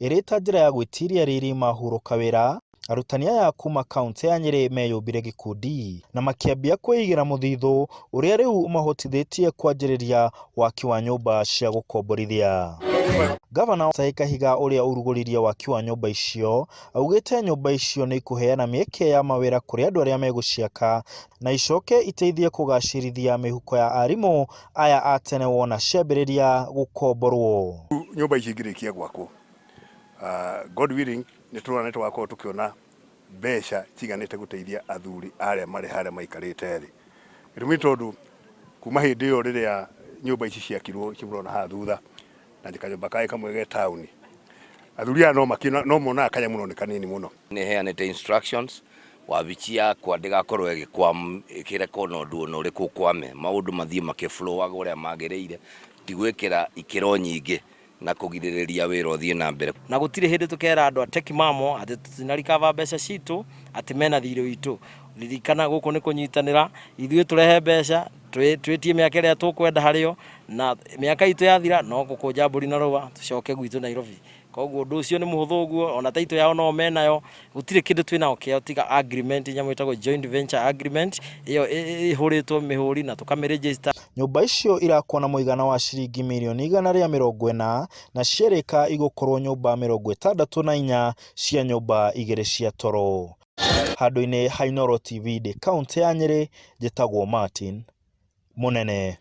irita njira ya gwitiria riri mahuruka wira. Arutani aya kuma kaunti ya Nyeri meyumbire gikundi na makiambia kwigira muthithu uria riu mahotithitie kwanjiriria waki wa nyumba cia gukomborithia. Ngabana kahiga uria uruguririo waki wa nyumba icio augite nyumba icio ni ikuheana mieke ya mawira kuri andu aria meguciaka na icoke iteithie kugacirithia mihuko ya arimu aya atene wona ciambiriria gukomborwo. Nyumba ici ngirikia gwako God willing ni turana twako tukiona besha ciganite guteithia athuri aria mari haria maikarite thi irumi tondu kuma hindi yo riria nyumba ici ciakirwo cimurona ha thutha na ndikanyumba kai kamwe ge town athuri ano makina no mona kanya muno ni kanini muno ni heanite instructions wabicia kwa ndigakorwo igikwam ikireko no ndu no riku kwame maundu mathie makiflow agoria magereire tigwikira ikiro nyingi na kugiririria wira uthie na mbere na gutire hindi tukera andu ateki mamo ati tutinarikava mbeca citu ati mena thiro itu ririkana guku ni kunyitanira ithuĩ turehe mbeca twetie miaka iria tukwenda hario na miaka itu yathira no gukunja mburi na ruba tucoke gwitu Nairobi. Koguo ndu ucio ni muhuthu guo ona taito yao no menayo gutire kindu twina kio tiga agreement nyamu itago joint venture agreement iyo ihuritwo mihuri na tukamiregister. Nyumba icio irakwa na muigana wa ciringi milioni 140 na ciereka igukorwo nyumba 64 cia nyumba igere cia toro. Handu-ini ha Inooro TV de kaunti ya Nyeri njitagwo Martin Munene.